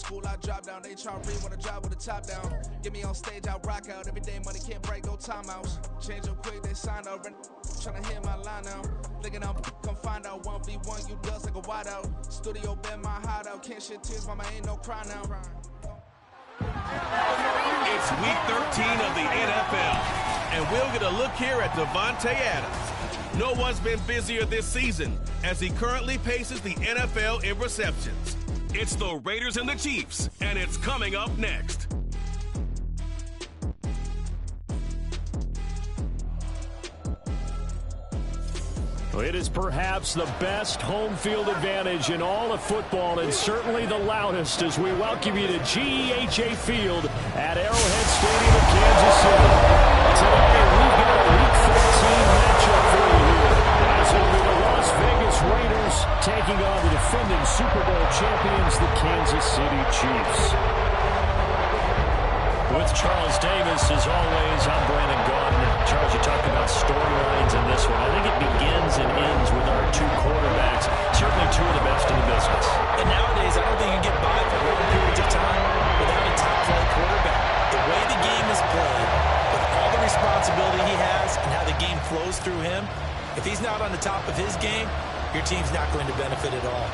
school, I drop down. They try to read when I drive with the top down. Get me on stage, I rock out. Every day money can't break, go timeouts. Change up quick, they sign up. Tryna hit my line now. Thinking I'm come find out 1v1, you dust like a wideout. Studio been my hideout. Can't shed tears, mama ain't no cry now. It's week 13 of the NFL, and we'll get a look here at Davante Adams. No one's been busier this season as he currently paces the NFL in receptions. It's the Raiders and the Chiefs, and it's coming up next. It is perhaps the best home field advantage in all of football, and certainly the loudest, as we welcome you to GEHA Field at Arrowhead Stadium in Kansas City. Today, we've got a Week 14 matchup for you here, as it'll be the Las Vegas Raiders taking on the defending Super Bowl champions, the Kansas City Chiefs. With Charles Davis, as always, I'm Brandon Gaudin. Charles, you talked about storylines in this one. I think it begins and ends with our two quarterbacks, certainly two of the best in the business. And nowadays, I don't think you can get by for long periods of time without a top-flight quarterback. The way the game is played, with all the responsibility he has and how the game flows through him, if he's not on the top of his game, your team's not going to benefit at all.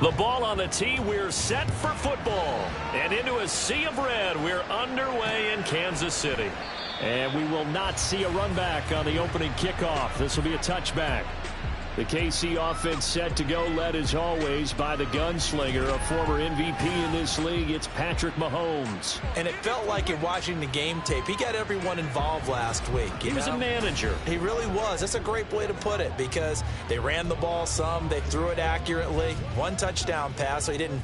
The ball on the tee. We're set for football. And into a sea of red, we're underway in Kansas City. And we will not see a run back on the opening kickoff. This will be a touchback. The KC offense set to go, led as always by the gunslinger, a former MVP in this league. It's Patrick Mahomes. And it felt like in watching the game tape, he got everyone involved last week. He was a manager. He really was. That's a great way to put it, because they ran the ball some, they threw it accurately. One touchdown pass, so he didn't,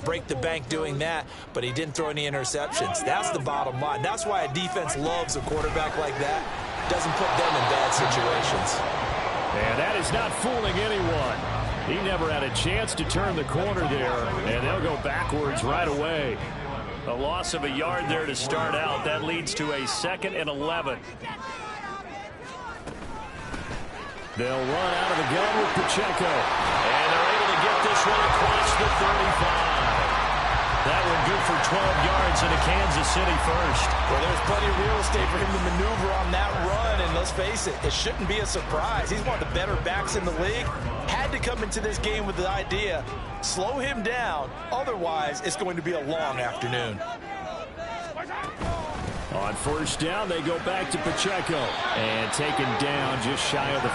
break the bank doing that, but he didn't throw any interceptions. That's the bottom line. That's why a defense loves a quarterback like that. Doesn't put them in bad situations. And that is not fooling anyone. He never had a chance to turn the corner there, and they'll go backwards right away. A loss of a yard there to start out. That leads to a 2nd and 11. They'll run out of the gun with Pacheco. And they're able to get this one across the 35. That one good for 12 yards into Kansas City first. Well, there's plenty of real estate for him to maneuver on that run, and let's face it, it shouldn't be a surprise. He's one of the better backs in the league. Had to come into this game with the idea, slow him down, otherwise it's going to be a long afternoon. On first down, they go back to Pacheco, and taken down just shy of the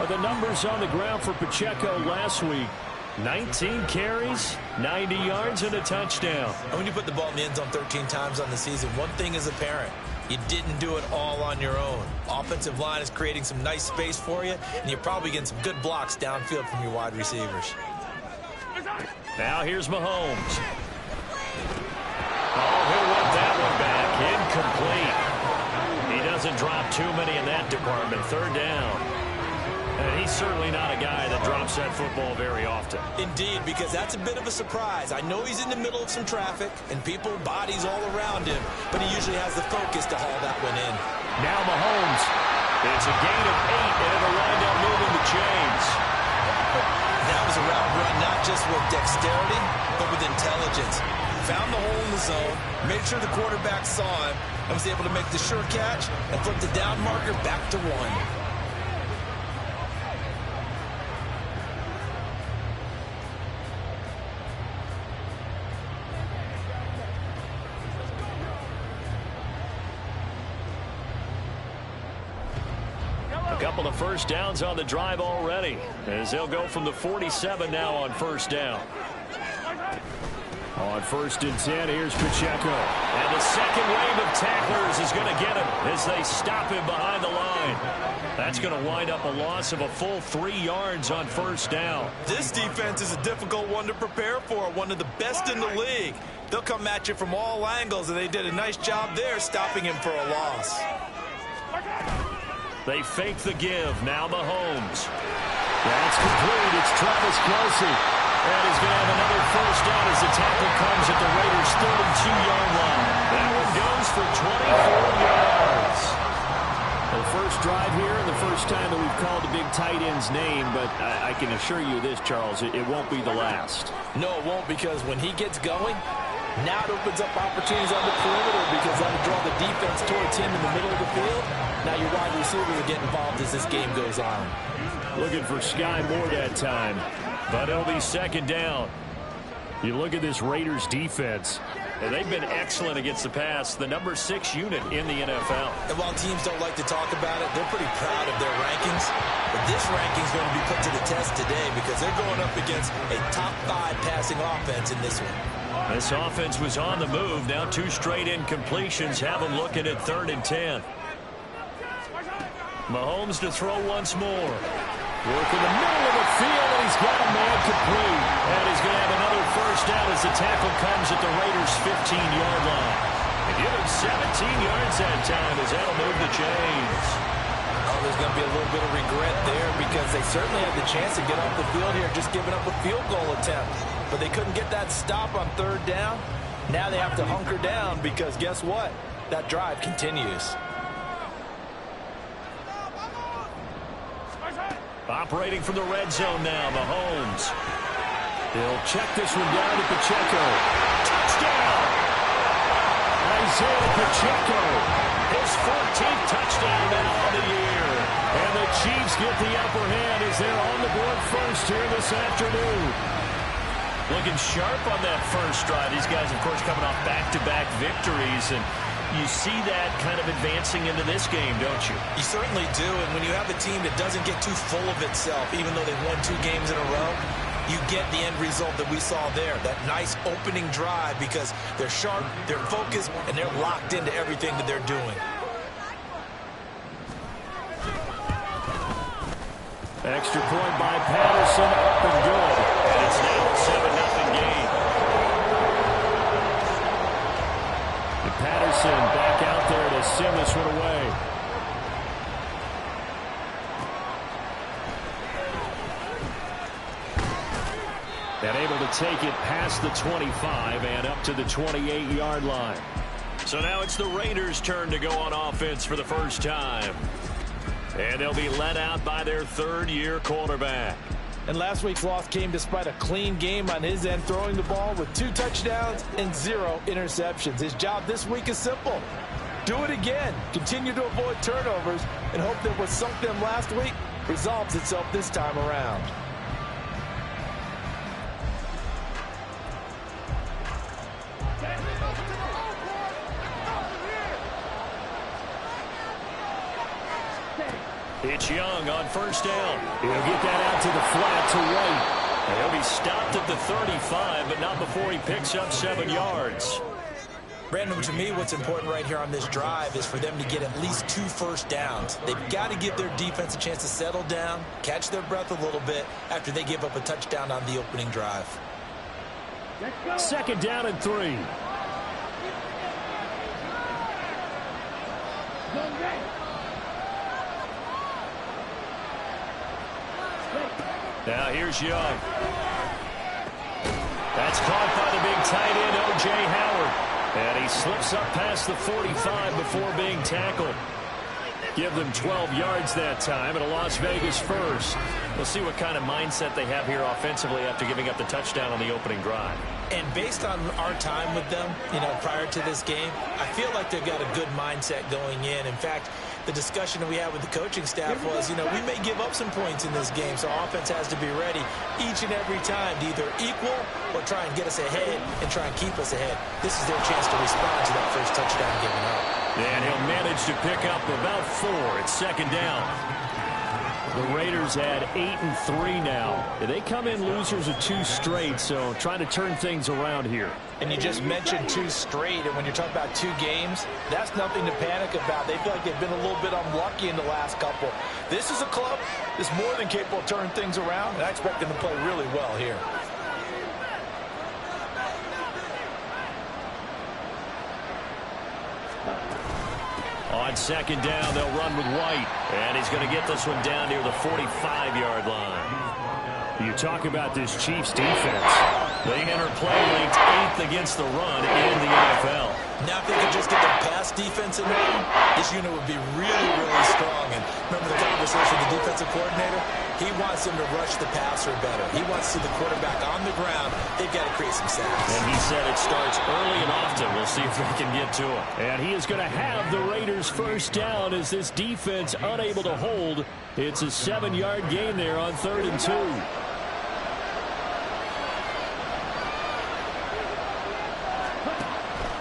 40. The numbers on the ground for Pacheco last week: 19 carries, 90 yards, and a touchdown. And when you put the ball in the end zone 13 times on the season, one thing is apparent. You didn't do it all on your own. Offensive line is creating some nice space for you, and you're probably getting some good blocks downfield from your wide receivers. Now here's Mahomes. Oh, he'll whip that one back. Incomplete. He doesn't drop too many in that department. 3rd down. And he's certainly not a guy that drops that football very often. Indeed, because that's a bit of a surprise. I know he's in the middle of some traffic and people, bodies all around him, but he usually has the focus to haul that one in. Now Mahomes. It's a gain of 8, and it'll wind up moving the chains. That was a route run, not just with dexterity, but with intelligence. Found the hole in the zone, made sure the quarterback saw him, and was able to make the sure catch and flip the down marker back to 1. A couple of first downs on the drive already, as they'll go from the 47 now on first down. On 1st and 10, here's Pacheco. And the second wave of tacklers is going to get him as they stop him behind the line. That's going to wind up a loss of a full 3 yards on first down. This defense is a difficult one to prepare for, one of the best in the league. They'll come at you from all angles, and they did a nice job there stopping him for a loss. They fake the give. Now Mahomes. That's complete. It's Travis Kelce. And he's going to have another first down as the tackle comes at the Raiders' 32-yard line. That one goes for 24 yards. The first drive here, and the first time that we've called the big tight end's name, but I can assure you this, Charles, it won't be the last. No, it won't, because when he gets going, now it opens up opportunities on the perimeter, because that'll draw the defense towards him in the middle of the field. Now your wide receivers will get involved as this game goes on. Looking for Sky Moore that time, but it'll be 2nd down. You look at this Raiders defense, and they've been excellent against the pass, the number 6 unit in the NFL. And while teams don't like to talk about it, they're pretty proud of their rankings. But this ranking is going to be put to the test today, because they're going up against a top 5 passing offense in this one. This offense was on the move. Now 2 straight incompletions have them looking at 3rd and 10. Mahomes to throw once more. Work in the middle of the field, and he's got a man complete. And he's going to have another first down as the tackle comes at the Raiders' 15-yard line. And give him 17 yards that time as that'll move the chains. Oh, there's going to be a little bit of regret there, because they certainly had the chance to get off the field here, just giving up a field goal attempt. But they couldn't get that stop on 3rd down. Now they have to hunker down, because guess what? That drive continues. Operating from the red zone now, Mahomes. He'll check this one down to Pacheco. Touchdown! Isaiah Pacheco. His 14th touchdown now of the year. And the Chiefs get the upper hand as they're on the board first here this afternoon. Looking sharp on that first drive. These guys, of course, coming off back-to-back victories, and you see that kind of advancing into this game, don't you? You certainly do, and when you have a team that doesn't get too full of itself, even though they've won 2 games in a row, you get the end result that we saw there, that nice opening drive, because they're sharp, they're focused, and they're locked into everything that they're doing. Extra point by Patterson, up and good. And it's now a 7-0 game. And Patterson back out there to send this one away. And able to take it past the 25 and up to the 28-yard line. So now it's the Raiders' turn to go on offense for the first time. And they'll be led out by their third-year quarterback. And last week's loss came despite a clean game on his end, throwing the ball with 2 touchdowns and 0 interceptions. His job this week is simple. Do it again. Continue to avoid turnovers and hope that what sunk them last week resolves itself this time around. It's Young on first down. He'll get that out to the flat to White. And he'll be stopped at the 35, but not before he picks up 7 yards. Brandon, to me, what's important right here on this drive is for them to get at least 2 first downs. They've got to give their defense a chance to settle down, catch their breath a little bit after they give up a touchdown on the opening drive. 2nd down and 3. Now here's Young. That's caught by the big tight end, O.J. Howard. And he slips up past the 45 before being tackled. Give them 12 yards that time, and a Las Vegas first. We'll see what kind of mindset they have here offensively after giving up the touchdown on the opening drive. And based on our time with them, prior to this game, I feel like they've got a good mindset going in. In fact, the discussion that we had with the coaching staff was, we may give up some points in this game, so offense has to be ready each and every time to either equal or try and get us ahead and try and keep us ahead. This is their chance to respond to that first touchdown given up. And he'll manage to pick up about 4 at 2nd down. The Raiders had 8-3 now. They come in losers of 2 straight, so trying to turn things around here. And you just mentioned 2 straight, and when you're talking about 2 games, that's nothing to panic about. They feel like they've been a little bit unlucky in the last couple. This is a club that's more than capable of turning things around, and I expect them to play really well here. On 2nd down, they'll run with White. And he's going to get this one down near the 45-yard line. You talk about this Chiefs defense. They enter play ranked 8th against the run in the NFL. Now if they could just get their pass defense in there, this unit would be really, really strong. And remember the conversation with the defensive coordinator? He wants them to rush the passer better. He wants to see the quarterback on the ground. They've got to create some sacks. And he said it starts early and often. We'll see if they can get to him. And he is going to have the Raiders first down as this defense unable to hold. It's a 7-yard gain there on 3rd and 2.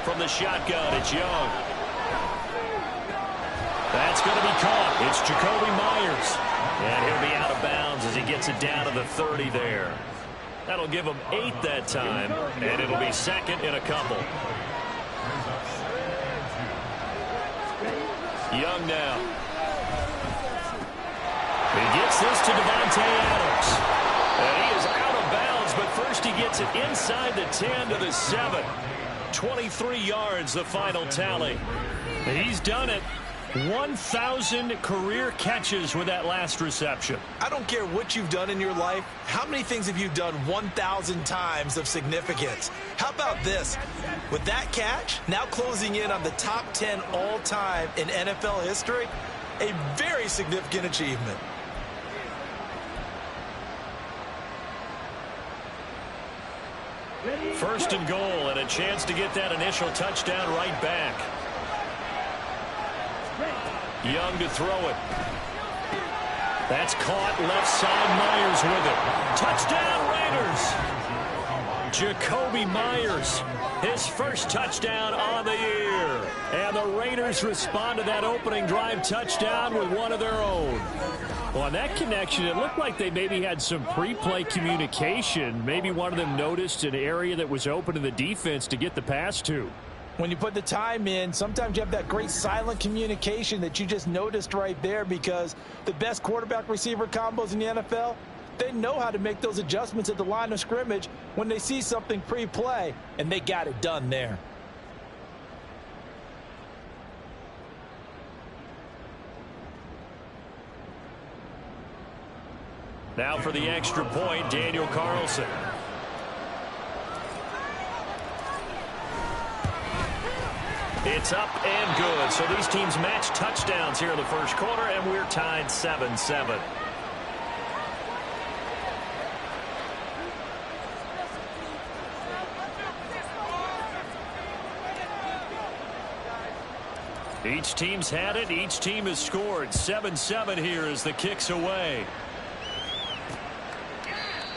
From the shotgun, it's Young. That's going to be caught. It's Jacoby Myers. And he'll be out of bounds as he gets it down to the 30 there. That'll give him 8 that time, and it'll be 2nd in a couple. Young now. He gets this to Davante Adams. And he is out of bounds, but first he gets it inside the 10 to the 7. 23 yards, the final tally. He's done it. 1,000 career catches with that last reception. I don't care what you've done in your life. How many things have you done 1,000 times of significance? How about this? With that catch, now closing in on the top 10 all-time in NFL history, a very significant achievement. First and goal, and a chance to get that initial touchdown right back. Young to throw it. That's caught left side. Myers with it. Touchdown Raiders. Jacoby Myers, his first touchdown on the year. And the Raiders respond to that opening drive touchdown with one of their own. Well, on that connection, it looked like they maybe had some pre-play communication. Maybe one of them noticed an area that was open to the defense to get the pass to. When you put the time in, sometimes you have that great silent communication that you just noticed right there, because the best quarterback-receiver combos in the NFL, they know how to make those adjustments at the line of scrimmage when they see something pre-play, and they got it done there. Now for the extra point, Daniel Carlson. It's up and good. So these teams match touchdowns here in the first quarter, and we're tied 7-7. Each team's had it. Each team has scored. 7-7 here as the kick's away.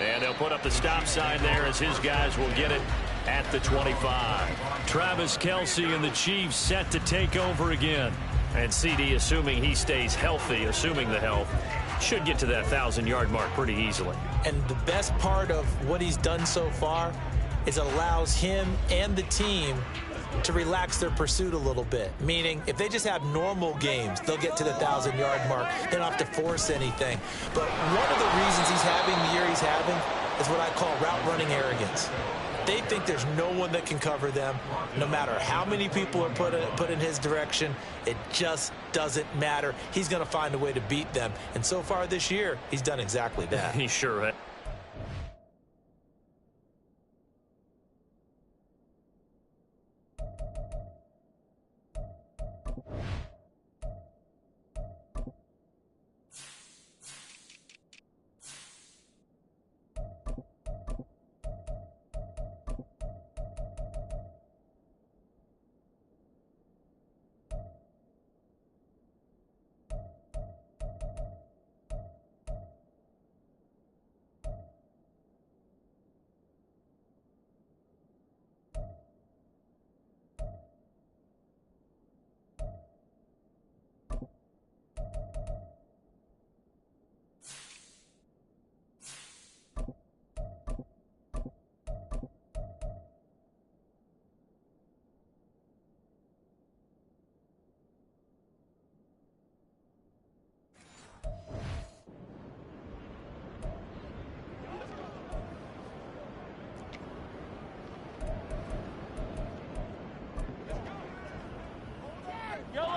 And they'll put up the stop sign there as his guys will get it at the 25. Travis Kelce and the Chiefs set to take over again. And CD, assuming he stays healthy, assuming the health, should get to that 1,000-yard mark pretty easily. And the best part of what he's done so far is it allows him and the team to relax their pursuit a little bit. Meaning, if they just have normal games, they'll get to the 1,000-yard mark. They don't have to force anything. But one of the reasons he's having the year he's having is what I call route running arrogance. They think there's no one that can cover them. No matter how many people are put in his direction, it just doesn't matter. He's going to find a way to beat them. And so far this year, he's done exactly that. He sure has.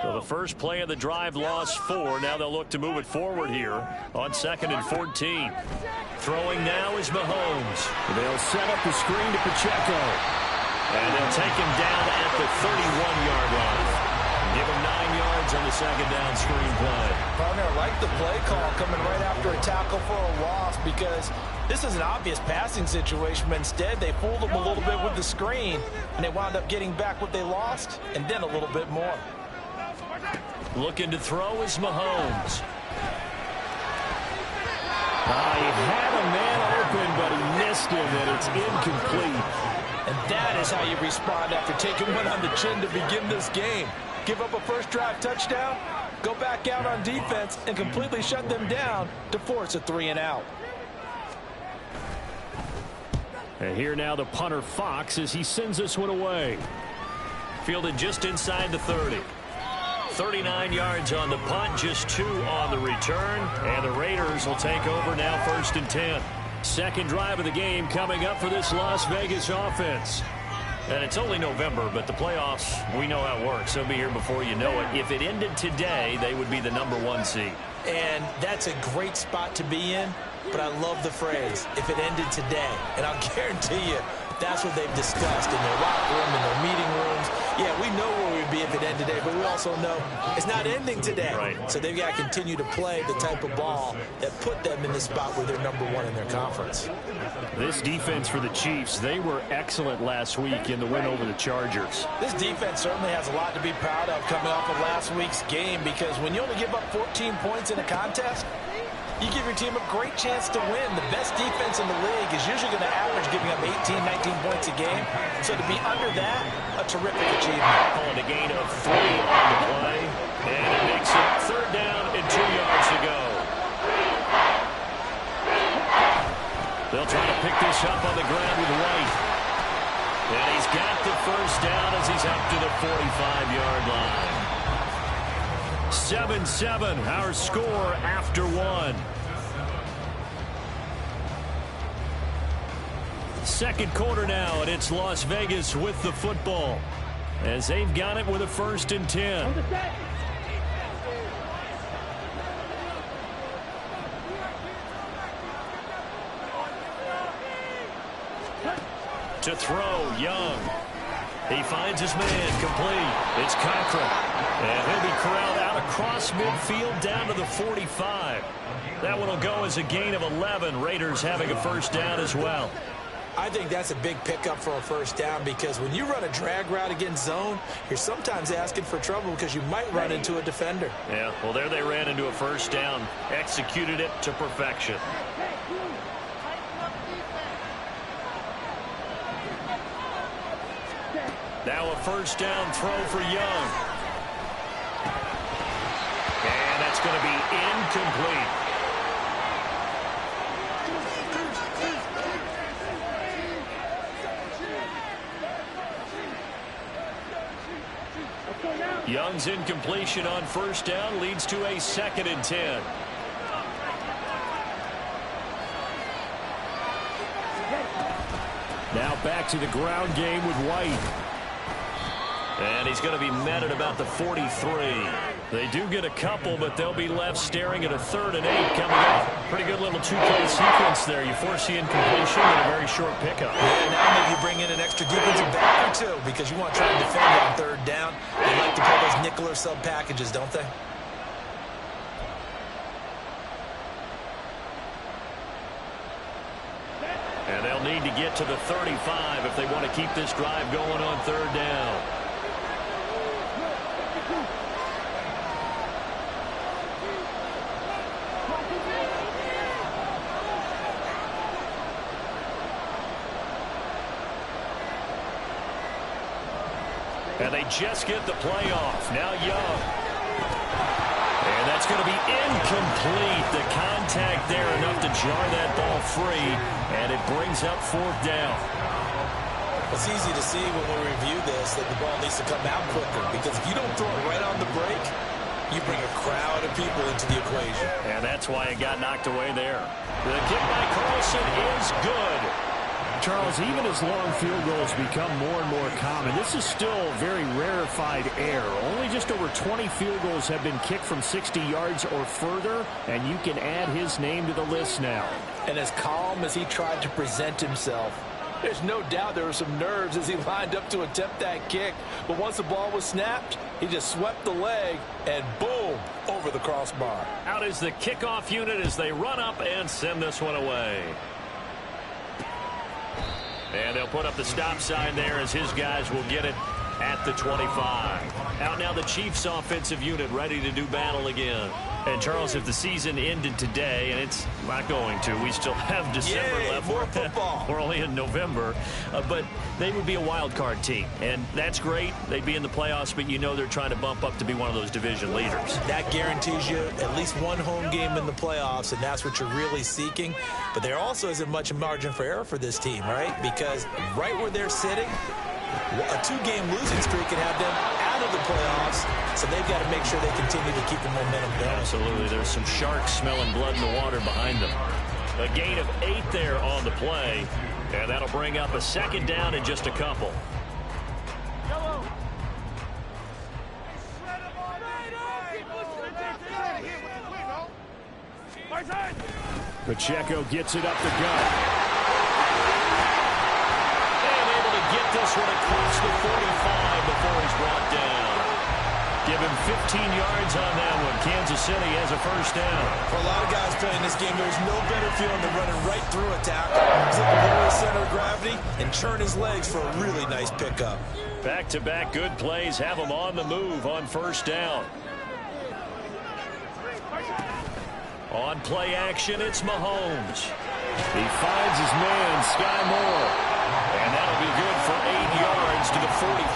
So the first play of the drive lost 4. Now they'll look to move it forward here on 2nd and 14. Throwing now is Mahomes. They'll set up the screen to Pacheco. And they'll take him down at the 31-yard line. Give him 9 yards on the second down screen play. Partner, I like the play call coming right after a tackle for a loss, because this is an obvious passing situation, but instead they fooled them a little bit with the screen, and they wound up getting back what they lost and then a little bit more. Looking to throw is Mahomes. He had a man open, but he missed him, and it's incomplete. And that is how you respond after taking one on the chin to begin this game. Give up a first drive touchdown, go back out on defense, and completely shut them down to force a 3-and-out. And here now the punter Fox as he sends this one away. Fielded just inside the 30. 39 yards on the punt, just 2 on the return. And the Raiders will take over now 1st and 10. Second drive of the game coming up for this Las Vegas offense. And it's only November, but the playoffs, we know how it works. They'll be here before you know it. If it ended today, they would be the #1 seed. And that's a great spot to be in, but I love the phrase, if it ended today. And I'll guarantee you, that's what they've discussed in their locker room, in their meeting rooms. Yeah, we know where we'd be if it ended today, but we also know it's not ending today. Right. So they've got to continue to play the type of ball that put them in the spot where they're #1 in their conference. This defense for the Chiefs, they were excellent last week in the win over the Chargers. This defense certainly has a lot to be proud of coming off of last week's game, because when you only give up 14 points in a contest, you give your team a great chance to win. The best defense in the league is usually going to average giving up 18, 19 points a game. So to be under that, a terrific achievement. Calling a gain of 3 on the play. And it makes it 3rd down and 2 yards to go. They'll try to pick this up on the ground with White. And he's got the 1st down as he's up to the 45-yard line. 7-7, our score after 1. Second quarter now, and it's Las Vegas with the football as they've got it with a 1st and 10. To throw, Young. He finds his man, complete. It's Cochran. And he'll be corralled out across midfield down to the 45. That one will go as a gain of 11. Raiders having a 1st down as well. I think that's a big pickup for a 1st down because when you run a drag route against zone, you're sometimes asking for trouble because you might run into a defender. Yeah, well, there they ran into a 1st down. Executed it to perfection. Now a 1st down throw for Young. And that's going to be incomplete. Young's incompletion on 1st down leads to a 2nd and 10. Now back to the ground game with White. And he's going to be met at about the 43. They do get a couple, but they'll be left staring at a 3rd and 8 coming up. Pretty good little 2-play sequence there. You force the incompletion and a very short pickup. Yeah, now maybe you bring in an extra defensive back or 2 because you want to try and defend on 3rd down. They like to play those nickel or sub packages, don't they? And they'll need to get to the 35 if they want to keep this drive going on 3rd down. And they just get the playoff. Now Young. And that's going to be incomplete. The contact there enough to jar that ball free. And it brings up 4th down. It's easy to see when we review this that the ball needs to come out quicker. Because if you don't throw it right on the break, you bring a crowd of people into the equation. And that's why it got knocked away there. The kick by Carlson is good. Charles, even as long field goals become more and more common, this is still very rarefied air. Only just over 20 field goals have been kicked from 60 yards or further, and you can add his name to the list now. And as calm as he tried to present himself, there's no doubt there were some nerves as he lined up to attempt that kick. But once the ball was snapped, he just swept the leg and boom, over the crossbar. Out is the kickoff unit as they run up and send this one away. And they'll put up the stop sign there as his guys will get it at the 25. Out now the Chiefs offensive unit ready to do battle again. And Charles, if the season ended today, and it's not going to, we still have December left. More football. We're only in November, but they would be a wild card team, and that's great. They'd be in the playoffs, but you know they're trying to bump up to be one of those division leaders. That guarantees you at least one home game in the playoffs, and that's what you're really seeking. But there also isn't much margin for error for this team, right? Because right where they're sitting, a 2-game losing streak can have them out of the playoffs, so they've got to make sure they continue to keep the momentum going. Absolutely. There's some sharks smelling blood in the water behind them. A gain of 8 there on the play, and that'll bring up a 2nd down in just a couple. Pacheco gets it up the gut. Get this one across the 45 before he's brought down. Give him 15 yards on that one. Kansas City has a 1st down. For a lot of guys playing this game, there's no better feeling than running right through a tackle, zip him into the center of gravity, and churn his legs for a really nice pickup. Back-to-back good plays have him on the move on 1st down. On play action, it's Mahomes. He finds his man, Sky Moore. And that'll be good for 8 yards to the 45.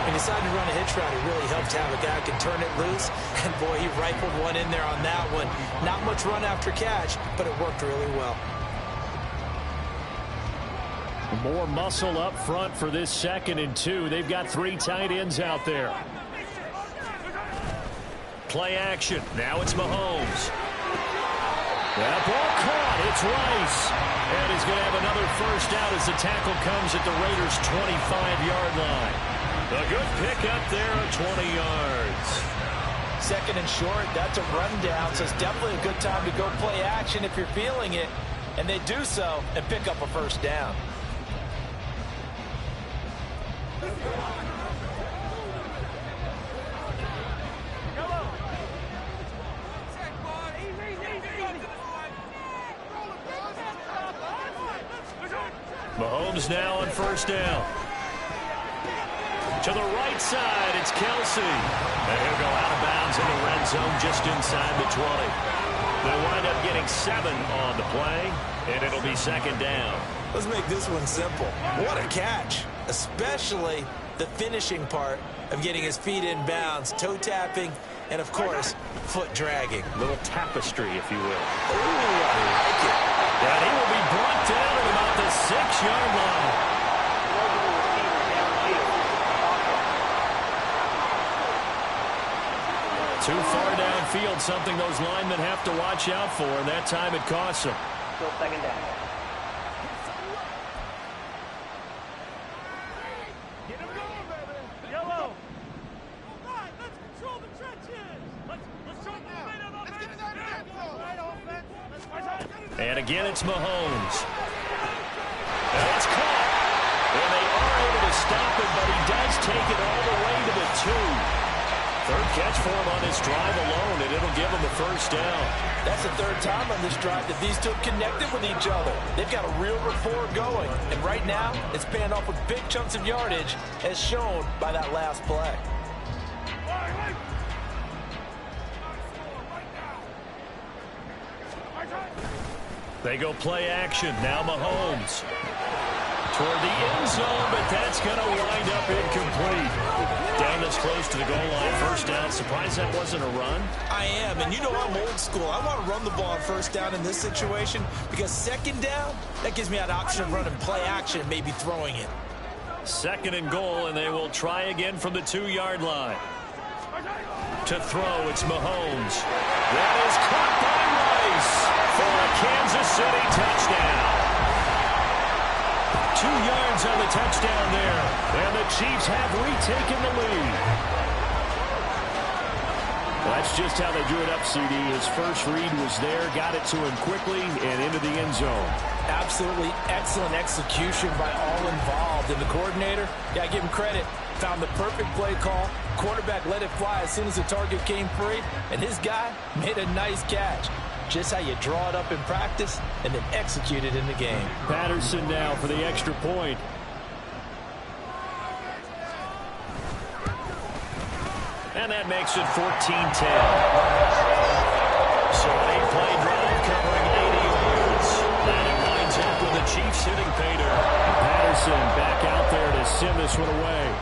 He decided to run a hitch route. It really helped to have a guy who can turn it loose. And, boy, he rifled one in there on that one. Not much run after catch, but it worked really well. More muscle up front for this 2nd and 2. They've got 3 tight ends out there. Play action. Now it's Mahomes. That ball caught. It's Rice. And he's going to have another first down as the tackle comes at the Raiders' 25-yard line. A good pickup there of 20 yards. 2nd and short, that's a rundown, so it's definitely a good time to go play action if you're feeling it. And they do so and pick up a first down. Mahomes now on first down. To the right side, it's Kelsey. And he'll go out of bounds in the red zone just inside the 20. They'll wind up getting 7 on the play, and it'll be 2nd down. Let's make this one simple. What a catch, especially the finishing part of getting his feet in bounds, toe tapping, and, of course, foot dragging. A little tapestry, if you will. Ooh, I like it. And he will be brought down at about the 6-yard line. Too far downfield, something those linemen have to watch out for, and that time it costs them. Still 2nd down. Get him going, baby. Yellow. All right, let's control the trenches. Let's show them the on offense. Right, offense. And again, it's Mahomes. And it's caught. And they are able to stop it, but he does take it all the way to the 2. 3rd catch for him on this drive alone, and it'll give him the first down. That's the 3rd time on this drive that these two have connected with each other. They've got a real rapport going, and right now it's paying off with big chunks of yardage, as shown by that last play. They go play action. Now Mahomes. Toward the end zone, but that's going to wind up incomplete. Down this close to the goal line, first down. Surprised that wasn't a run? I am, and you know I'm old school. I want to run the ball on first down in this situation because 2nd down, that gives me an option of running play action and maybe throwing it. 2nd and goal, and they will try again from the 2-yard line. To throw, it's Mahomes. That is caught by Rice for a Kansas City touchdown. 2 yards on the touchdown there, and the Chiefs have retaken the lead. Well, that's just how they drew it up, CD. His first read was there, got it to him quickly, and into the end zone. Absolutely excellent execution by all involved. And the coordinator, yeah, I give him credit, found the perfect play call. Quarterback let it fly as soon as the target came free, and his guy made a nice catch. Just how you draw it up in practice and then execute it in the game. Patterson now for the extra point. And that makes it 14-10. So an 8-play drive covering 80 yards. And it lines up with the Chiefs hitting pay dirt. Patterson back out there to send this one away.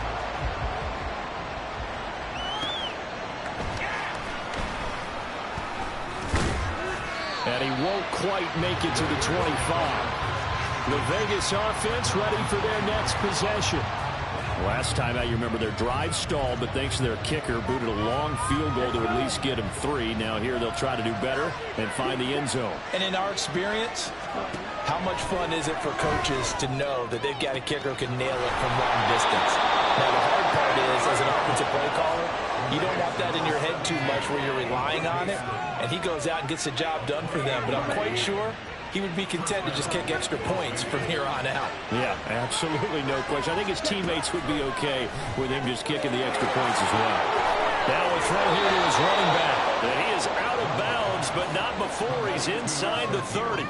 And he won't quite make it to the 25. The Vegas offense ready for their next possession. Last time out, you remember their drive stalled, but thanks to their kicker, booted a long field goal to at least get him 3. Now here they'll try to do better and find the end zone. And in our experience, how much fun is it for coaches to know that they've got a kicker who can nail it from long distance? Now the hard part is, as an offensive play caller, you don't want that in your head too much where you're relying on it, and he goes out and gets the job done for them. But I'm quite sure he would be content to just kick extra points from here on out. Yeah, absolutely no question. I think his teammates would be okay with him just kicking the extra points as well. Now a throw here to his running back. And he is out of bounds, but not before he's inside the 30.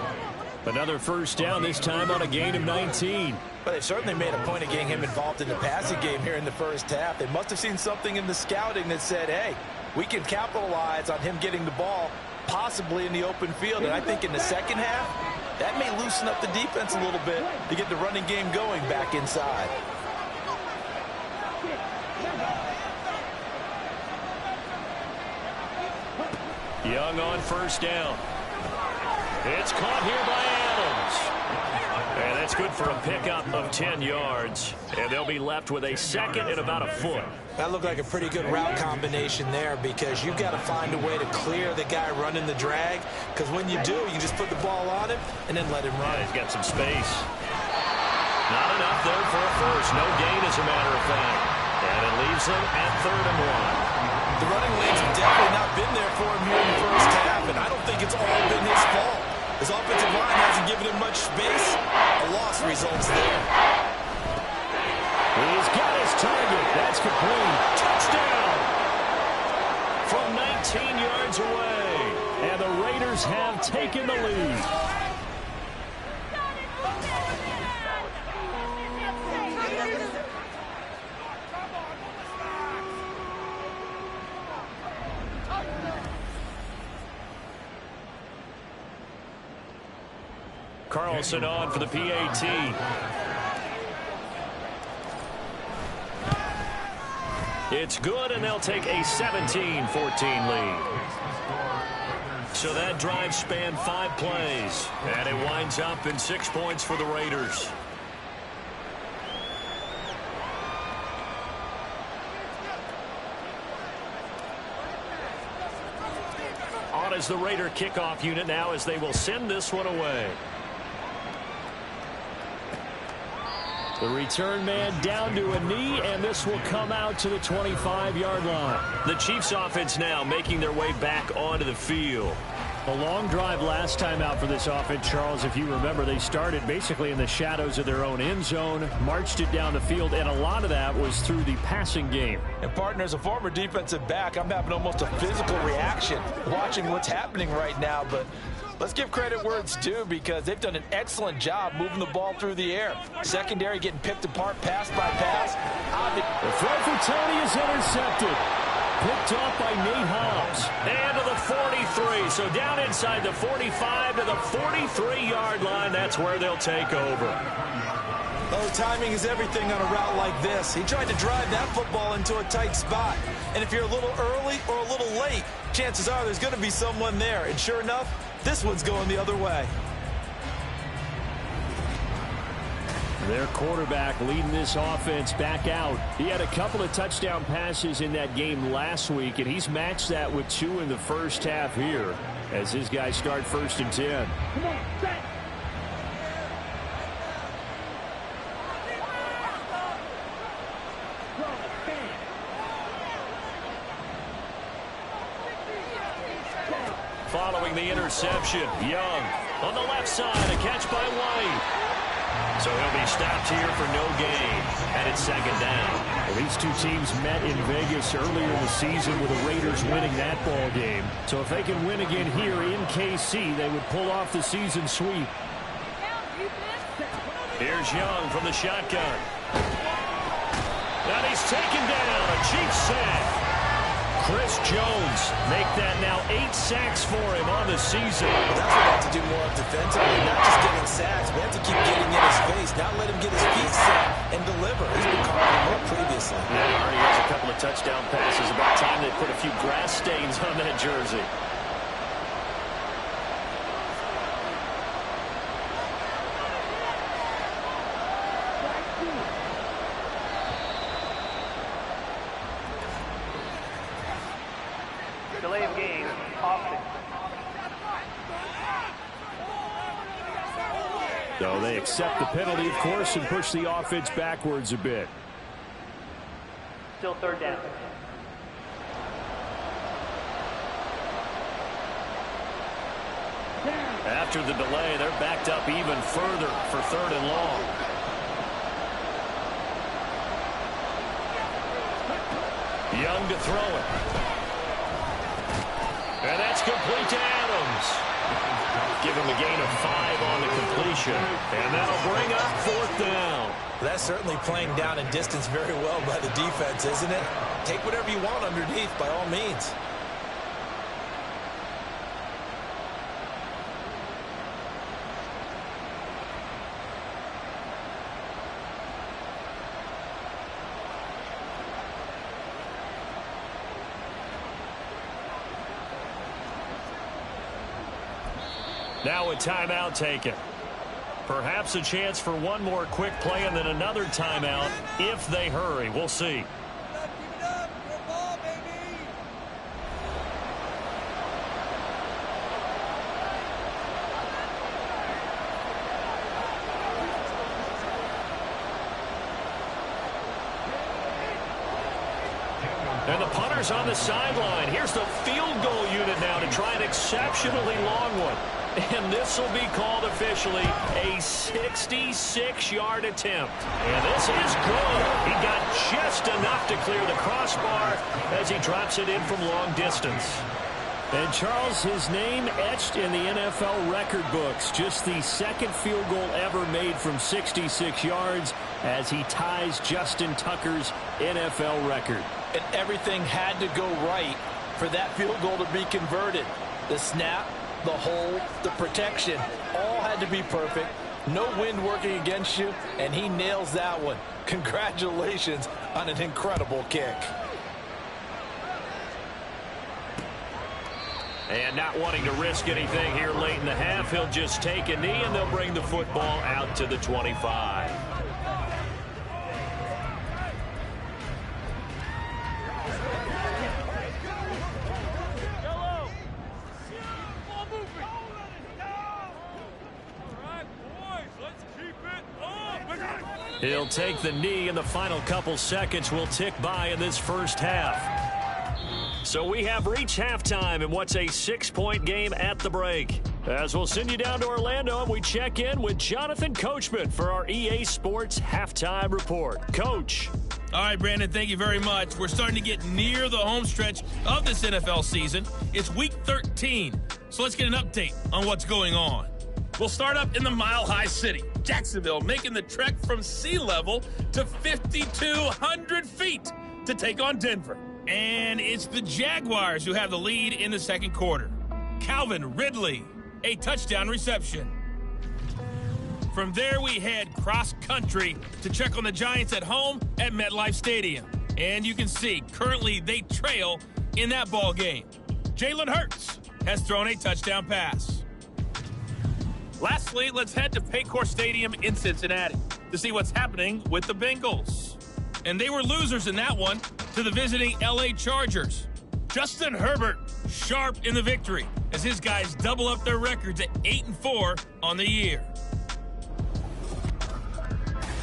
Another first down, this time on a gain of 19. But they certainly made a point of getting him involved in the passing game here in the first half. They must have seen something in the scouting that said, hey, we can capitalize on him getting the ball possibly in the open field. And I think in the second half, that may loosen up the defense a little bit to get the running game going back inside. Young on first down. It's caught here by Adams. And that's good for a pickup of 10 yards. And they'll be left with a second and about a foot. That looked like a pretty good route combination there, because you've got to find a way to clear the guy running the drag, because when you do, you just put the ball on him and then let him run. Yeah, he's got some space. Not enough there for a first. No gain, as a matter of fact. And it leaves them at 3rd and 1. The running lanes have definitely not been there for him here in the first half, and I don't think it's all been his fault. His offensive line hasn't given him much space. A loss results there. He's got his target. That's complete. Touchdown! From 19 yards away. And the Raiders have taken the lead. Carlson on for the PAT. It's good, and they'll take a 17-14 lead. So that drive spanned 5 plays, and it winds up in 6 points for the Raiders. On is the Raider kickoff unit now, as they will send this one away. The return man down to a knee, and this will come out to the 25-yard line. The Chiefs offense now making their way back onto the field. A long drive last time out for this offense, Charles. If you remember, they started basically in the shadows of their own end zone, marched it down the field, and a lot of that was through the passing game. And, partner, as a former defensive back, I'm having almost a physical reaction watching what's happening right now. But let's give credit where it's due, because they've done an excellent job moving the ball through the air. Secondary getting picked apart pass by pass. The throw for Tony is intercepted. Picked off by Nate Hobbs. And to the 43. So down inside the 45 to the 43-yard line. That's where they'll take over. Oh, timing is everything on a route like this. He tried to drive that football into a tight spot. And if you're a little early or a little late, chances are there's going to be someone there. And sure enough, this one's going the other way. Their quarterback leading this offense back out. He had a couple of touchdown passes in that game last week, and he's matched that with 2 in the first half here as his guys start 1st and 10. Come on, set. Following the interception, Young on the left side, a catch by White. So he'll be stopped here for no gain, and it's 2nd down. Well, these two teams met in Vegas earlier in the season with the Raiders winning that ball game. So if they can win again here in KC, they would pull off the season sweep. Here's Young from the shotgun. And he's taken down, a Chiefs sack. Chris Jones make that now 8 sacks for him on the season. Well, that's what we have to do more defensively, not just getting sacks. We have to keep getting in his face, not let him get his feet set and deliver. He's been calling him up previously. Yeah, already has a couple of touchdown passes. About time they put a few grass stains on that jersey. Delay of game, offense. So they accept the penalty, of course, and push the offense backwards a bit. Still 3rd down. After the delay, they're backed up even further for 3rd and long. Young to throw it. And that's complete to Adams. Give him a gain of 5 on the completion. And that'll bring up 4th down. That's certainly playing down in distance very well by the defense, isn't it? Take whatever you want underneath by all means. Now a timeout taken. Perhaps a chance for one more quick play and then another timeout if they hurry. We'll see. And the punter's on the sideline. Here's the field goal unit now to try an exceptionally long one. And this will be called officially a 66-yard attempt. And this is good. He got just enough to clear the crossbar as he drops it in from long distance. And Charles, his name etched in the NFL record books. Just the second field goal ever made from 66 yards as he ties Justin Tucker's NFL record. And everything had to go right for that field goal to be converted. The snap, the hold, the protection, all had to be perfect. No wind working against you, and he nails that one. Congratulations on an incredible kick. And not wanting to risk anything here late in the half, he'll just take a knee, and they'll bring the football out to the 25. He'll take the knee, and the final couple seconds will tick by in this first half. So we have reached halftime in what's a 6-point game at the break. As we'll send you down to Orlando, and we check in with Jonathan Coachman for our EA Sports Halftime Report. Coach. All right, Brandon, thank you very much. We're starting to get near the home stretch of this NFL season. It's Week 13, so let's get an update on what's going on. We'll start up in the Mile High City, Jacksonville, making the trek from sea level to 5,200 feet to take on Denver. And it's the Jaguars who have the lead in the second quarter. Calvin Ridley, a touchdown reception. From there, we head cross-country to check on the Giants at home at MetLife Stadium. And you can see, currently they trail in that ball game. Jalen Hurts has thrown a touchdown pass. Lastly, let's head to Paycor Stadium in Cincinnati to see what's happening with the Bengals. And they were losers in that one to the visiting LA Chargers. Justin Herbert sharp in the victory as his guys double up their records at 8-4 on the year.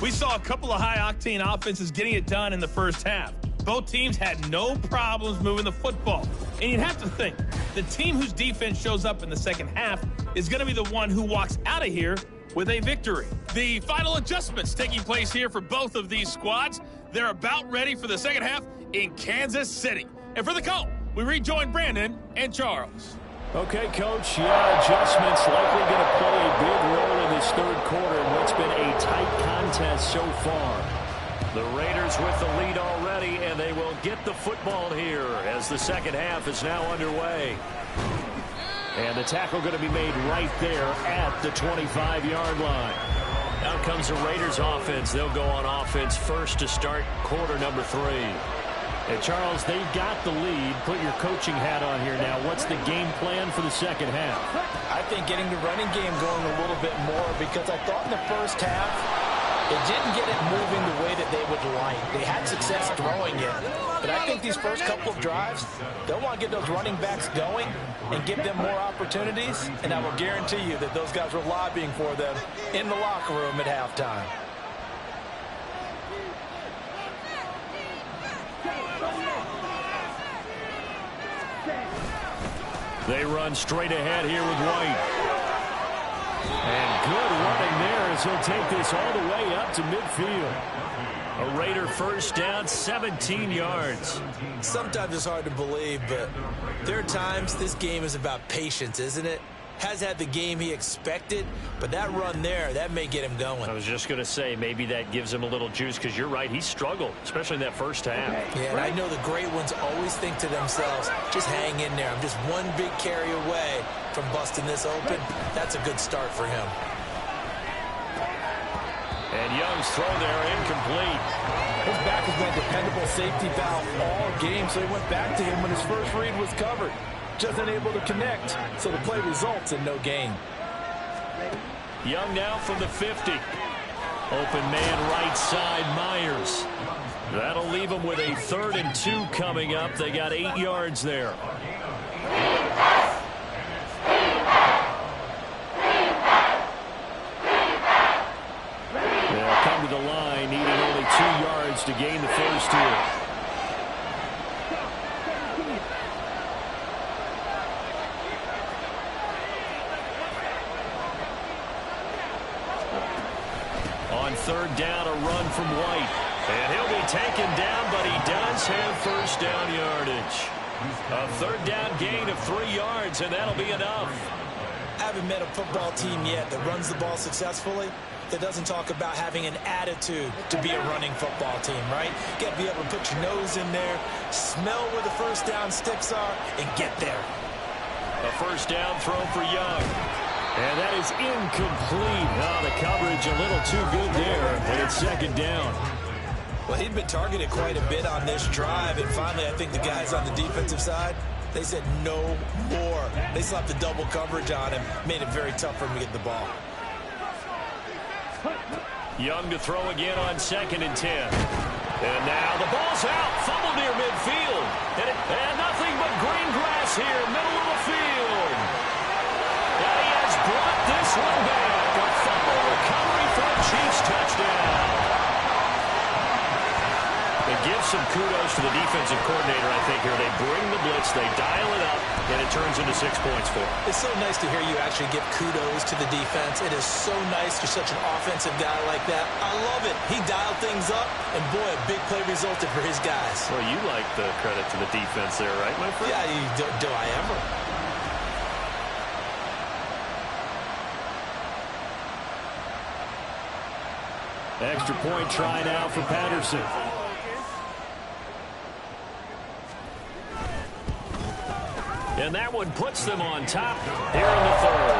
We saw a couple of high-octane offenses getting it done in the first half. Both teams had no problems moving the football. And you'd have to think, the team whose defense shows up in the second half is going to be the one who walks out of here with a victory. The final adjustments taking place here for both of these squads. They're about ready for the second half in Kansas City. And for the call, we rejoin Brandon and Charles. Okay, Coach, adjustments likely going to play a big role in this third quarter in what's been a tight contest so far. The Raiders with the lead already, and they will get the football here as the second half is now underway. And the tackle going to be made right there at the 25-yard line. Out comes the Raiders offense. They'll go on offense first to start quarter number 3. And Charles, they've got the lead. Put your coaching hat on here now. What's the game plan for the second half? I think getting the running game going a little bit more, because I thought in the first half they didn't get it moving the way that they would like. They had success throwing it. But I think these first couple of drives, they'll want to get those running backs going and give them more opportunities. And I will guarantee you that those guys were lobbying for them in the locker room at halftime. They run straight ahead here with White. And good running there as he'll take this all the way up to midfield. A Raider first down, 17 yards. Sometimes it's hard to believe, but there are times this game is about patience, isn't it? Has had the game he expected, but that run there, that may get him going. I was just going to say, maybe that gives him a little juice, because you're right, he struggled, especially in that first half. Yeah, and I know the great ones always think to themselves, just hang in there. I'm just one big carry away from busting this open. That's a good start for him. And Young's throw there incomplete. His back has been a dependable safety valve all game, so he went back to him when his first read was covered. Just unable to connect, so the play results in no gain. Young now from the 50. Open man right side, Myers. That'll leave them with a 3rd and 2 coming up. They got 8 yards there. They'll come to the line, needing only 2 yards to gain the first here. On 3rd down, a run from White. And he'll be taken down, but he does have first down yardage. A 3rd down gain of 3 yards, and that'll be enough. I haven't met a football team yet that runs the ball successfully that doesn't talk about having an attitude to be a running football team, right? You got to be able to put your nose in there, smell where the first down sticks are, and get there. A first down throw for Young. And that is incomplete. Oh, the coverage a little too good there, and it's 2nd down. Well, he'd been targeted quite a bit on this drive, and finally I think the guys on the defensive side, they said no more. They slapped the double coverage on him, made it very tough for him to get the ball. Young to throw again on 2nd and 10. And now the ball's out, fumbled near midfield. And nothing but green grass here, middle of the field. And he has brought this one back. A fumble recovery for a Chiefs touchdown. It gives some kudos to the defensive coordinator, I think, here. They bring the blitz, they dial it up, and it turns into 6 points for them. It's so nice to hear you actually give kudos to the defense. It is so nice you're such an offensive guy like that. I love it. He dialed things up, and boy, a big play resulted for his guys. Well, you like the credit to the defense there, right, my friend? Yeah, do I ever? Extra point try now for Patterson. And that one puts them on top here in the 3rd.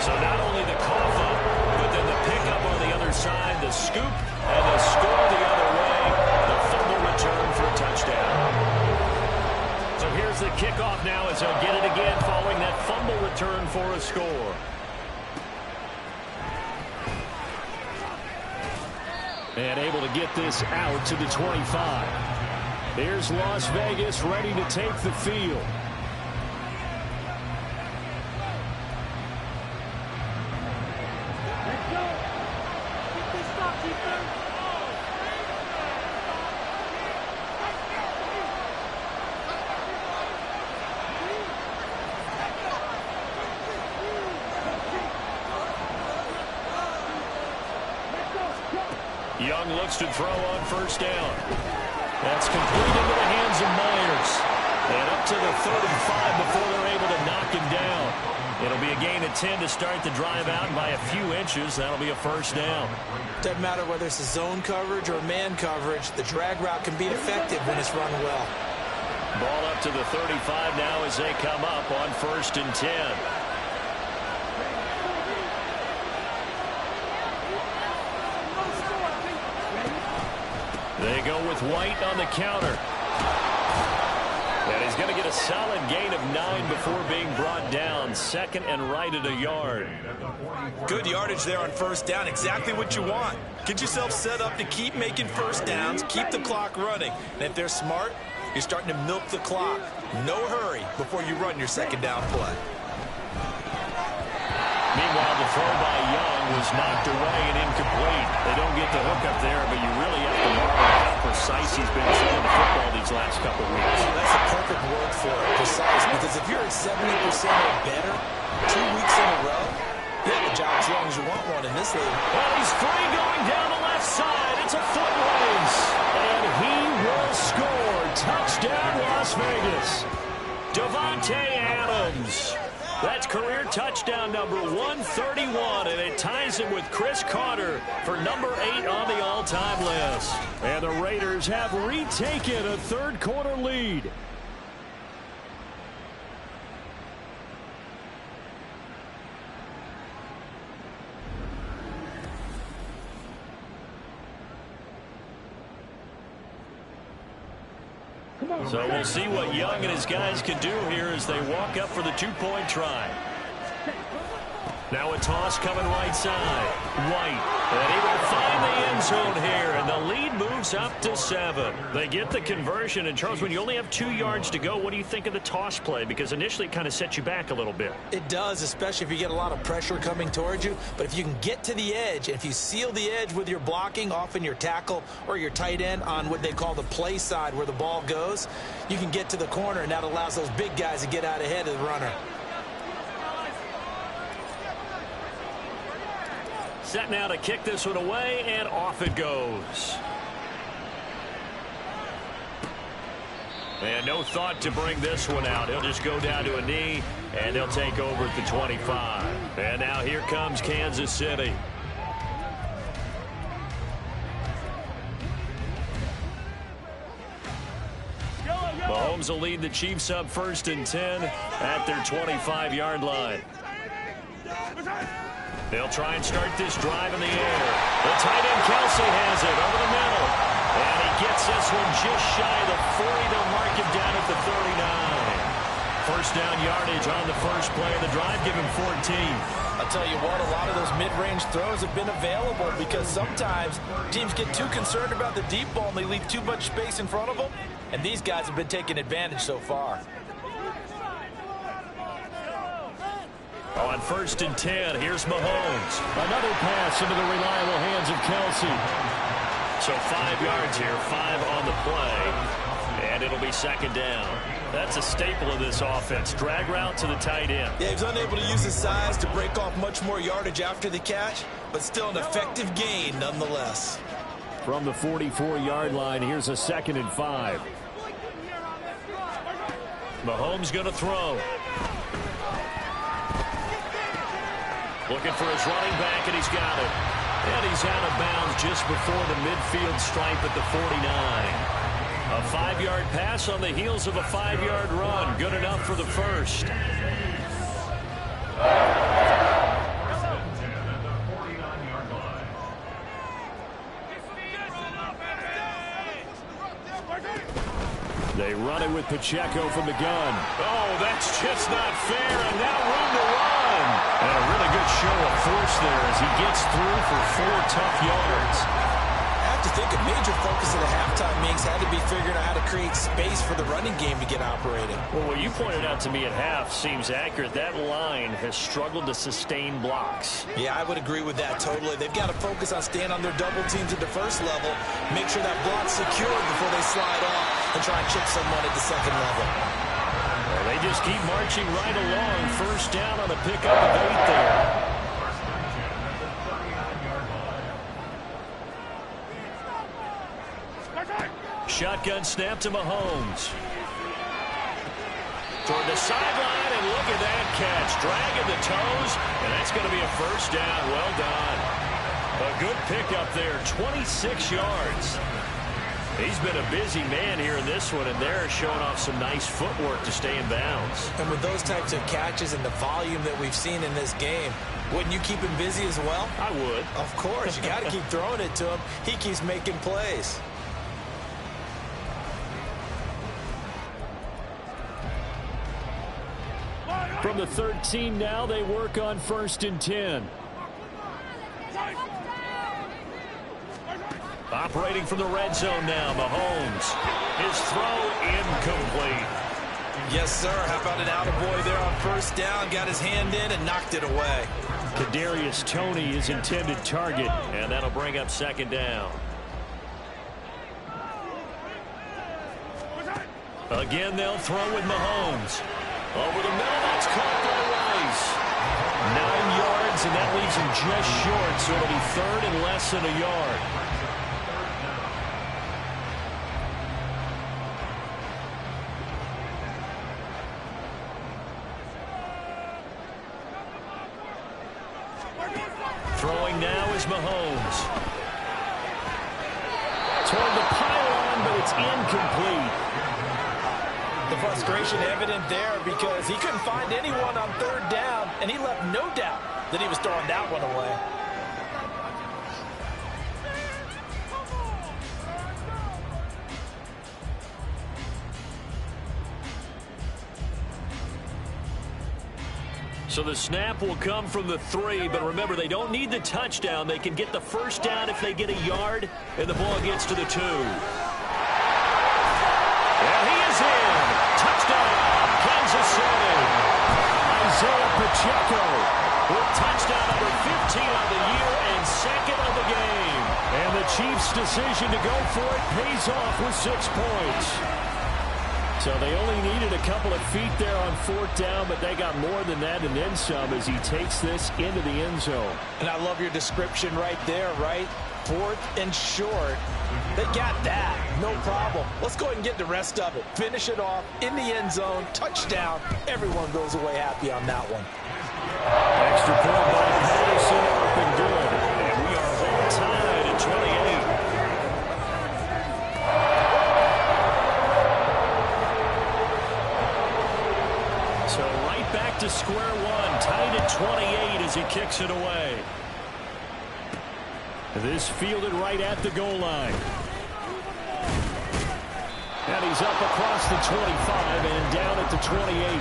So not only the cough up, but then the pickup on the other side, the scoop, and the score the other way. The fumble return for a touchdown. So here's the kickoff now as they'll get it again following that fumble return for a score. And able to get this out to the 25. Here's Las Vegas ready to take the field. Young looks to throw on 1st down. That's complete into the hands of Myers. And up to the 35 before they're able to knock him down. It'll be a gain of 10 to start the drive out, and by a few inches, that'll be a 1st down. Doesn't matter whether it's a zone coverage or man coverage, the drag route can be effective when it's run well. Ball up to the 35 now as they come up on 1st and 10. They go with White on the counter. And he's going to get a solid gain of 9 before being brought down. 2nd and right at a yard. Good yardage there on 1st down. Exactly what you want. Get yourself set up to keep making 1st downs, keep the clock running. And if they're smart, you're starting to milk the clock. No hurry before you run your 2nd down play. Meanwhile, the throw by Young was knocked away and incomplete. They don't get the hook up there, but you really have to marvel at how precise he's been throwing the football these last couple of weeks. That's a perfect word for it, precise, because if you're at 70% or better 2 weeks in a row, you have a job as long as you want one in this league. Well, he's free going down the left side. It's a foot race. And he will score. Touchdown, Las Vegas. Davante Adams. That's career touchdown number 131, and it ties him with Chris Carter for number 8 on the all-time list. And the Raiders have retaken a 3rd quarter lead. So we'll see what Young and his guys can do here as they walk up for the 2-point try. Now a toss coming right side. White. And he will find the end zone here, and the lead moves up to 7. They get the conversion, and Charles, when you only have 2 yards to go, what do you think of the toss play? Because initially it kind of sets you back a little bit. It does, especially if you get a lot of pressure coming towards you. But if you can get to the edge, if you seal the edge with your blocking, often your tackle or your tight end on what they call the play side where the ball goes, you can get to the corner, and that allows those big guys to get out ahead of the runner. Set now to kick this one away, and off it goes. And no thought to bring this one out. He'll just go down to a knee, and they'll take over at the 25. And now here comes Kansas City. Mahomes will lead the Chiefs up 1st and 10 at their 25-yard line. They'll try and start this drive in the air. The tight end Kelsey has it over the middle. And he gets this one just shy of the 40. They'll mark him down at the 39. First down yardage on the first play of the drive. Give him 14. I'll tell you what, a lot of those mid-range throws have been available because sometimes teams get too concerned about the deep ball and they leave too much space in front of them. And these guys have been taking advantage so far. On 1st and 10, here's Mahomes. Another pass into the reliable hands of Kelsey. So 5 yards here, 5 on the play, and it'll be 2nd down. That's a staple of this offense. Drag route to the tight end. Yeah, he was unable to use his size to break off much more yardage after the catch, but still an effective gain nonetheless. From the 44-yard line, here's a 2nd and 5. Mahomes going to throw. Looking for his running back, and he's got it. And he's out of bounds just before the midfield stripe at the 49. A 5-yard pass on the heels of a 5-yard run. Good enough for the first. They run it with Pacheco from the gun. Oh, that's just not fair, and now room to run. And a really good show of force there as he gets through for 4 tough yards. I have to think a major focus of the halftime meetings had to be figuring out how to create space for the running game to get operating. Well, what you pointed out to me at half seems accurate. That line has struggled to sustain blocks. Yeah, I would agree with that totally. They've got to focus on staying on their double teams at the first level, make sure that block's secured before they slide off and try and chip someone at the second level. Well, they just keep marching right along. First down on a pickup of 8 there. Shotgun snap to Mahomes. Toward the sideline, and look at that catch. Dragging the toes, and that's going to be a first down. Well done. A good pickup there, 26 yards. He's been a busy man here in this one, and they're showing off some nice footwork to stay in bounds. And with those types of catches and the volume that we've seen in this game, wouldn't you keep him busy as well? I would. Of course. You got to keep throwing it to him. He keeps making plays. From the 13 now, they work on 1st and 10. Operating from the red zone now, Mahomes. His throw incomplete. Yes, sir. How about an attaboy there on first down? Got his hand in and knocked it away. Kadarius Toney is intended target. And that'll bring up 2nd down. Again, they'll throw with Mahomes. Over the middle, that's caught by Rice. 9 yards, and that leaves him just short, so it'll be 3rd and less than a yard. Throwing now is Mahomes. Toward the pylon, but it's incomplete. The frustration evident there because he couldn't find anyone on 3rd down, and he left no doubt that he was throwing that one away. So the snap will come from the 3, but remember, they don't need the touchdown. They can get the first down if they get a yard, and the ball gets to the 2. And he is in. Touchdown, Kansas City. Isaiah Pacheco with touchdown number 15 of the year and second of the game. And the Chiefs' decision to go for it pays off with 6 points. So they only needed a couple of feet there on 4th down, but they got more than that and then some as he takes this into the end zone. And I love your description right there, right? 4th and short. They got that. No problem. Let's go ahead and get the rest of it. Finish it off in the end zone. Touchdown. Everyone goes away happy on that one. Extra point by Patterson up and good. And we are all tied at 28. So right back to square one. Tied at 28 as he kicks it away. This fielded right at the goal line. And he's up across the 25 and down at the 28.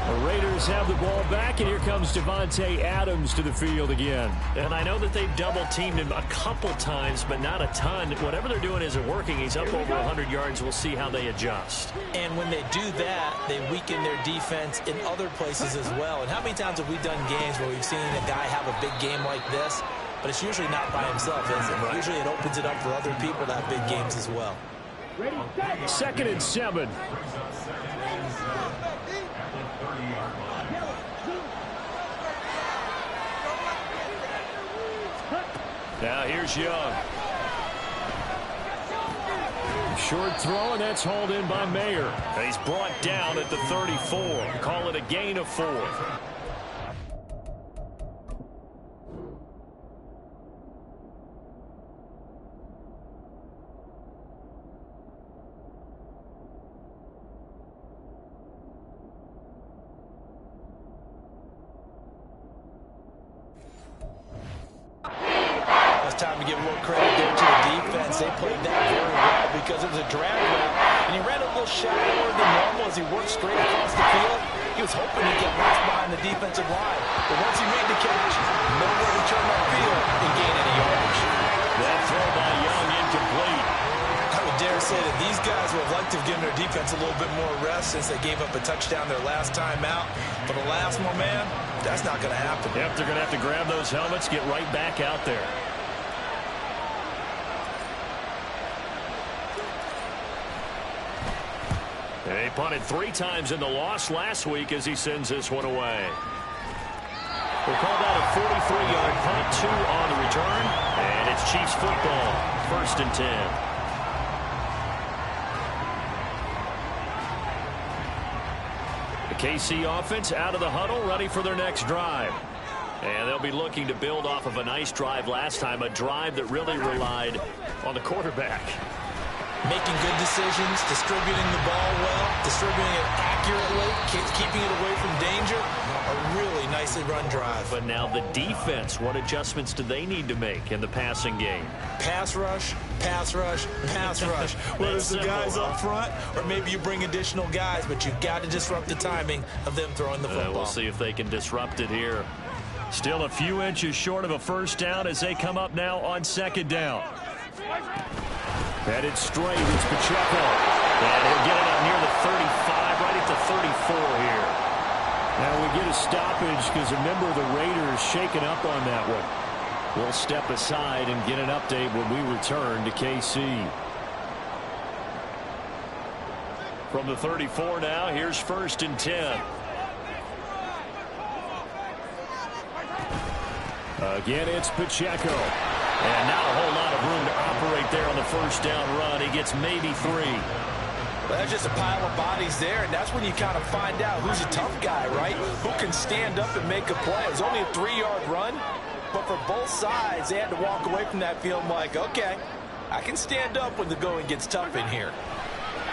The Raiders have the ball back, and here comes Davante Adams to the field again. And I know that they've double-teamed him a couple times, but not a ton. Whatever they're doing isn't working. He's up over 100 yards. We'll see how they adjust. And when they do that, they weaken their defense in other places as well. And how many times have we done games where we've seen a guy have a big game like this, but it's usually not by himself, is it? Right. Usually it opens it up for other people to have big games as well. 2nd and 7. Now here's Young. Short throw, and that's hauled in by Mayer. And he's brought down at the 34. Call it a gain of 4. Time to give a little credit there to the defense. They played that very well because it was a drag route, and he ran a little shallower than normal as he worked straight across the field. He was hoping to get lost behind the defensive line, but once he made the catch, nowhere to turn upfield and gain any yardage. That throw by Young incomplete. I would dare say that these guys would have liked to have given their defense a little bit more rest since they gave up a touchdown their last time out. But alas, my man, that's not going to happen. Yep, they're going to have to grab those helmets, get right back out there. They punted 3 times in the loss last week as he sends this one away. We'll call that a 43-yard punt, 2 on the return, and it's Chiefs football, 1st and 10. The KC offense out of the huddle, ready for their next drive. And they'll be looking to build off of a nice drive last time, a drive that really relied on the quarterback. Making good decisions, distributing the ball well, distributing it accurately, keeping it away from danger. A really nicely run drive. But now the defense, what adjustments do they need to make in the passing game? Pass rush, pass rush, pass rush. Whether it's the guys up front or maybe you bring additional guys, but you've got to disrupt the timing of them throwing the football. We'll see if they can disrupt it here. Still a few inches short of a first down as they come up now on 2nd down. Headed straight, it's Pacheco. And he'll get it up near the 35, right at the 34 here. Now we get a stoppage because a member of the Raiders shaken up on that one. We'll step aside and get an update when we return to KC. From the 34 now, here's 1st and 10. Again, it's Pacheco. And not a whole lot of room to operate there on the first down run. He gets maybe 3. Well, that's just a pile of bodies there, and that's when you kind of find out who's a tough guy, right? Who can stand up and make a play. It was only a 3-yard run, but for both sides, they had to walk away from that field like, okay, I can stand up when the going gets tough in here.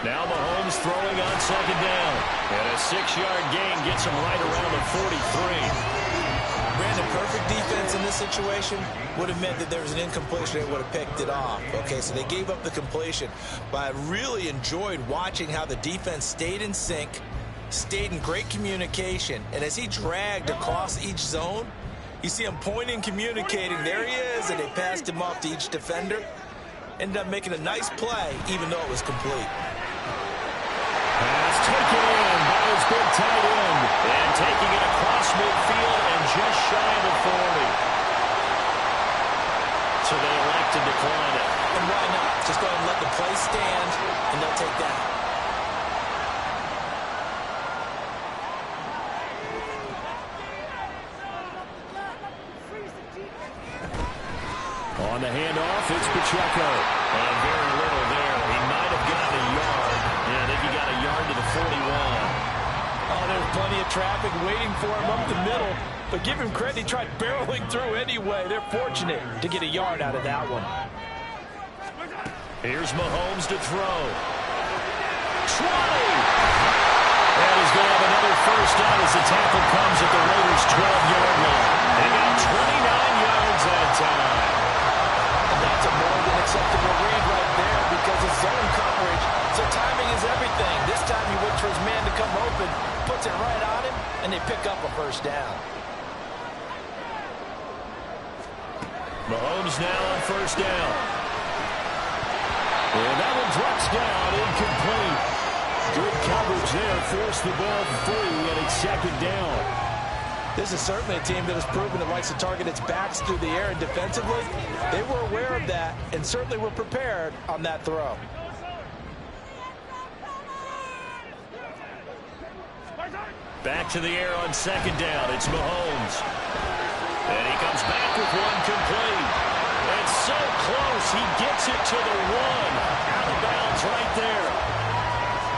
Now Mahomes throwing on 2nd down. And a 6-yard gain gets him right around the 43. Brandon, perfect defense in this situation would have meant that there was an incompletion. They would have picked it off. Okay, so they gave up the completion. But I really enjoyed watching how the defense stayed in sync, stayed in great communication. And as he dragged across each zone, you see him pointing, communicating. There he is, and they passed him off to each defender. Ended up making a nice play, even though it was complete. Pass taken in by his big tight end. And taking it across midfield and just shy of the 40. So they elect to decline it. And why not? Just go ahead and let the play stand, and they'll take that. On the handoff, it's Pacheco. And very little there. He might have gotten a yard. Yeah, I think he got a yard to the 41. Oh, there's plenty of traffic waiting for him up the middle. But give him credit, he tried barreling through anyway. They're fortunate to get a yard out of that one. Here's Mahomes to throw. 20! And he's going to have another first down as the tackle comes at the Raiders' 12-yard line. They got 29 yards that time. And that's a more than acceptable read right there because it's zone coverage. So timing is everything. This time he waits for his man to come open, puts it right on him, and they pick up a first down. Mahomes now on first down. And that one drops down, incomplete. Good coverage there, forced the ball free, and it's second down. This is certainly a team that has proven it likes to target its backs through the air, and defensively, they were aware of that and certainly were prepared on that throw. Back to the air on second down. It's Mahomes. And he comes back with one complete. It's so close. He gets it to the one. Out of bounds right there.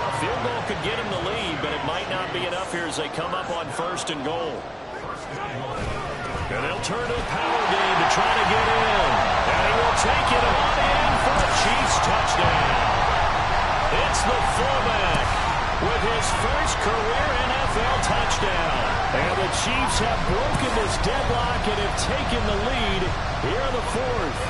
A field goal could get him the lead, but it might not be enough here as they come up on first and goal. And they'll turn to a power game to try to get in. And he will take it on in for a Chiefs touchdown. It's the fullback with his first career NFL touchdown. And the Chiefs have broken this deadlock and have taken the lead here in the fourth.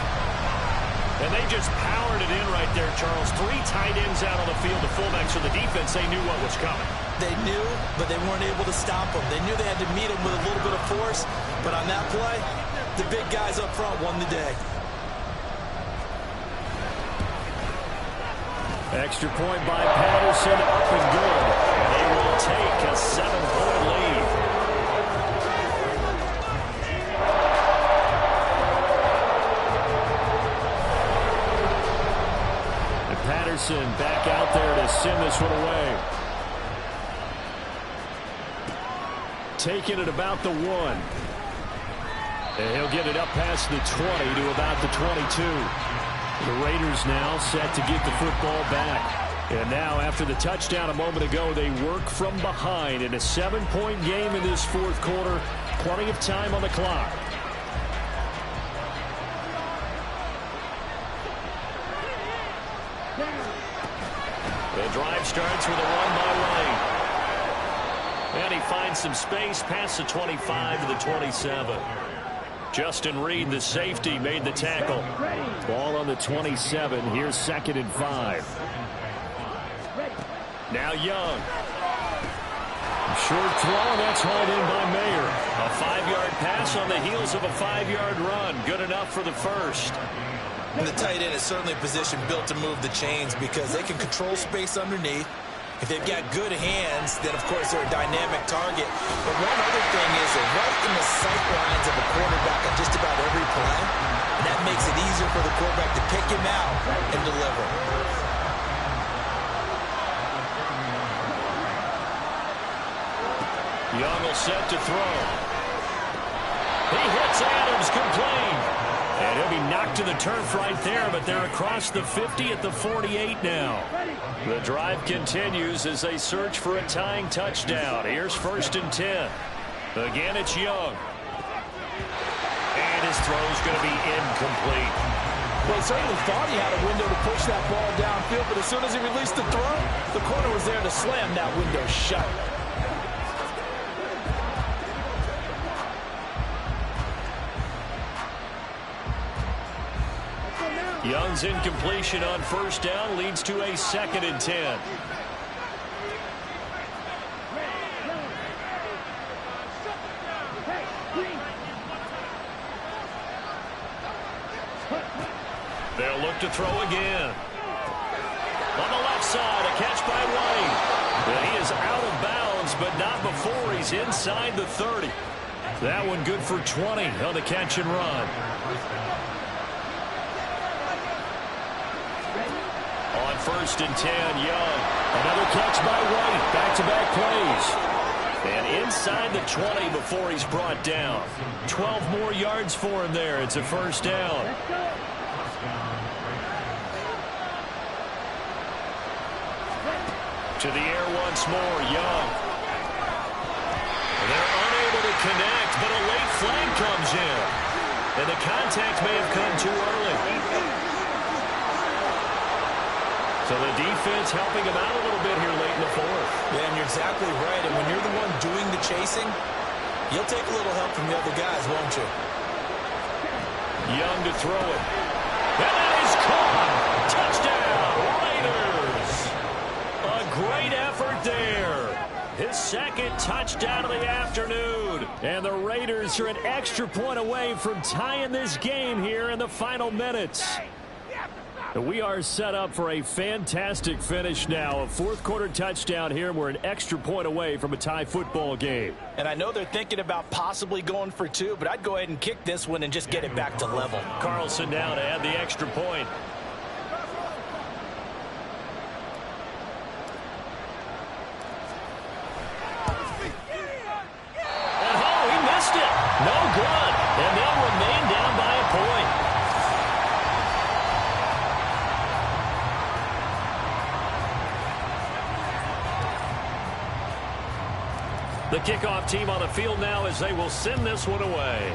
And they just powered it in right there, Charles. 3 tight ends out on the field. The fullbacks for the defense, they knew what was coming. They knew, but they weren't able to stop them. They knew they had to meet them with a little bit of force. But on that play, the big guys up front won the day. Extra point by Patterson, up and good. And they will take a 7-point lead. And Patterson back out there to send this one away. Taking it about the 1. And he'll get it up past the 20 to about the 22. The Raiders now set to get the football back. And now, after the touchdown a moment ago, they work from behind in a 7-point game in this fourth quarter. Plenty of time on the clock. The drive starts with a run by White. And he finds some space past the 25 to the 27. Justin Reed, the safety, made the tackle. Ball on the 27. Here's 2nd and 5. Now Young. Short throw, that's hauled in by Mayer. A 5-yard pass on the heels of a 5-yard run. Good enough for the first. And the tight end is certainly a position built to move the chains because they can control space underneath. If they've got good hands, then, of course, they're a dynamic target. But one other thing is they're right in the sight lines of a quarterback on just about every play. And that makes it easier for the quarterback to pick him out and deliver. Young will set to throw. He hits Adams, complete. And he'll be knocked to the turf right there, but they're across the 50 at the 48 now. The drive continues as they search for a tying touchdown. Here's 1st and 10. Again, it's Young. And his throw's going to be incomplete. Well, he certainly thought he had a window to push that ball downfield, but as soon as he released the throw, the corner was there to slam that window shut. Young's incompletion on first down leads to a 2nd and 10. to throw again. On the left side, a catch by White. And he is out of bounds, but not before he's inside the 30. That one good for 20 on the catch and run. On 1st and 10, Young. Another catch by White. Back-to-back plays. And inside the 20 before he's brought down. 12 more yards for him there. It's a first down. To the air once more, Young. They're unable to connect, but a late flag comes in. And the contact may have come too early. So the defense helping him out a little bit here late in the 4th. Yeah, and you're exactly right. And when you're the one doing the chasing, you'll take a little help from the other guys, won't you? Young to throw it. And that is caught. Touchdown, Raiders. A great effort there. His second touchdown of the afternoon. And the Raiders are an extra point away from tying this game here in the final minutes. We are set up for a fantastic finish now. A 4th quarter touchdown here. We're an extra point away from a tie football game. And I know they're thinking about possibly going for 2, but I'd go ahead and kick this one and just get it back to level. Carlson down to add the extra point. And he missed it. No good. And they'll remain down by a point. The kickoff team on the field now as they will send this one away.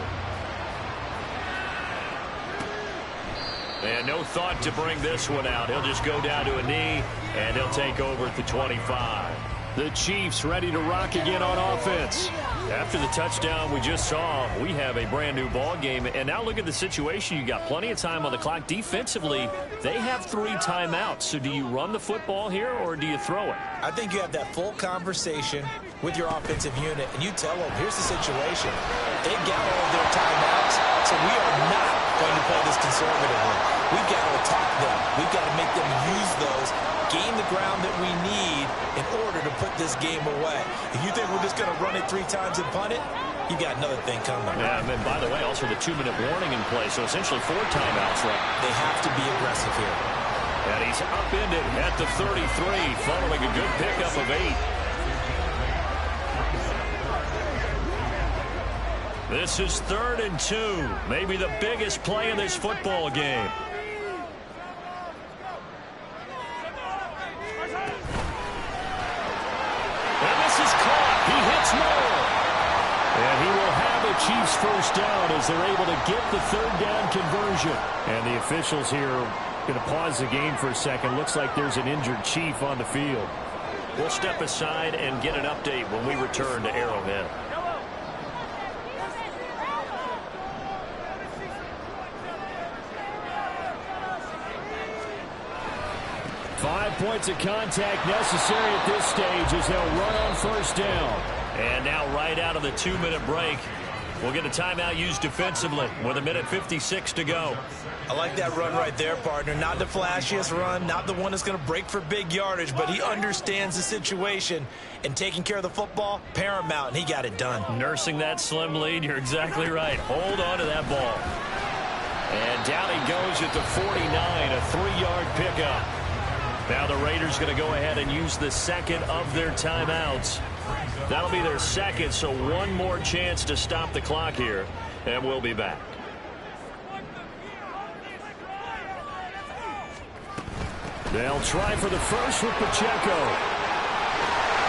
And no thought to bring this one out. He'll just go down to a knee, and he'll take over at the 25. The Chiefs ready to rock again on offense. After the touchdown we just saw, we have a brand-new ball game. And now look at the situation. You got plenty of time on the clock. Defensively, they have 3 timeouts. So do you run the football here, or do you throw it? I think you have that full conversation with your offensive unit, and you tell them, here's the situation. They've got all of their timeouts, so we are not going to play this conservatively. We've got to attack them. We've got to make them use those, gain the ground that we need in order to put this game away. If you think we're just going to run it 3 times and punt it, you got another thing coming. Yeah, and by the way, also the 2-minute warning in play, so essentially 4 timeouts left. They have to be aggressive here. And he's upended at the 33, following a good pickup of 8. This is 3rd and 2, maybe the biggest play in this football game. And this is caught. He hits Moore. And he will have a Chiefs first down as they're able to get the 3rd down conversion. And the officials here going to pause the game for a second. Looks like there's an injured Chief on the field. We'll step aside and get an update when we return to Arrowhead. 5 points of contact necessary at this stage as they'll run on first down. And now right out of the 2-minute break, we'll get a timeout used defensively with 1:56 to go. I like that run right there, partner. Not the flashiest run, not the one that's going to break for big yardage, but he understands the situation, and taking care of the football, paramount, and he got it done. Nursing that slim lead, you're exactly right. Hold on to that ball. And down he goes at the 49, a 3-yard pickup. Now the Raiders going to go ahead and use the second of their timeouts. That'll be their second, so one more chance to stop the clock here, and we'll be back. They'll try for the first with Pacheco.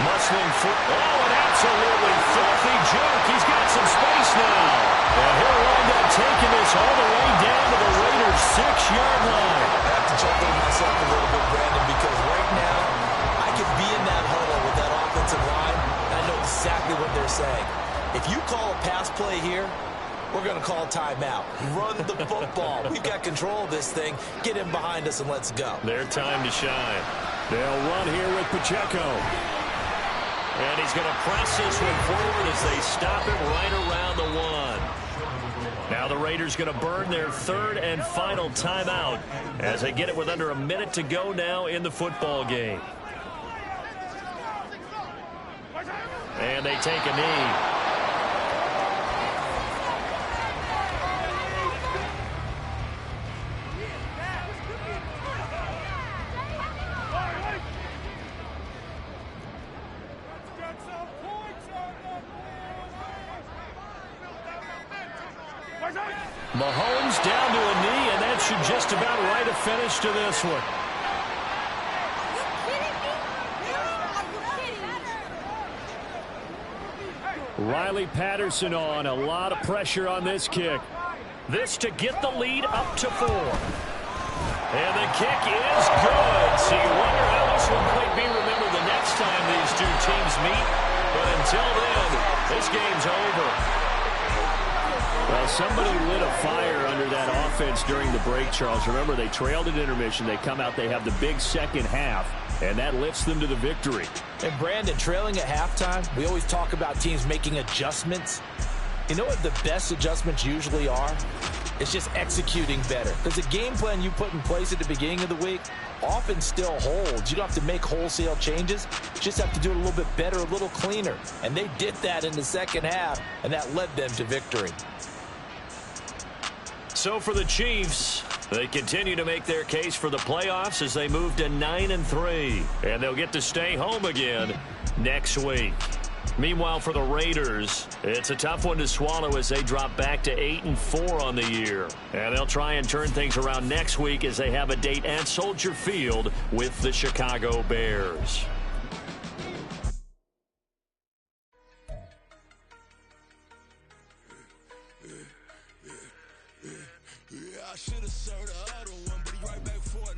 Muscling foot. Oh, an absolutely filthy juke. He's got some space now. And he'll wind up taking this all the way down to the Raiders' 6-yard line. I have to jump in myself a little bit, Brandon, because right now I could be in that huddle with that offensive line, and I know exactly what they're saying. If you call a pass play here, we're going to call timeout. Run the football. We've got control of this thing. Get in behind us and let's go. Their time to shine. They'll run here with Pacheco. And he's going to press this one forward as they stop it right around the 1. Now Now the Raiders going to burn their third and final timeout as they get it with under a minute to go now in the football game. And they take a knee. Mahomes down to a knee, and that should just about write a finish to this one. Riley Patterson on. A lot of pressure on this kick. This to get the lead up to 4. And the kick is good. So you wonder how this one might be remembered the next time these two teams meet. But until then, this game's over. Well, somebody lit a fire under that offense during the break, Charles. Remember, they trailed at intermission. They come out, they have the big second half, and that lifts them to the victory. And Brandon, trailing at halftime, we always talk about teams making adjustments. You know what the best adjustments usually are? It's just executing better. Because the game plan you put in place at the beginning of the week often still holds. You don't have to make wholesale changes. You just have to do it a little bit better, a little cleaner. And they did that in the second half, and that led them to victory. So for the Chiefs, they continue to make their case for the playoffs as they move to 9-3. And they'll get to stay home again next week. Meanwhile, for the Raiders, it's a tough one to swallow as they drop back to 8-4 on the year. And they'll try and turn things around next week as they have a date at Soldier Field with the Chicago Bears.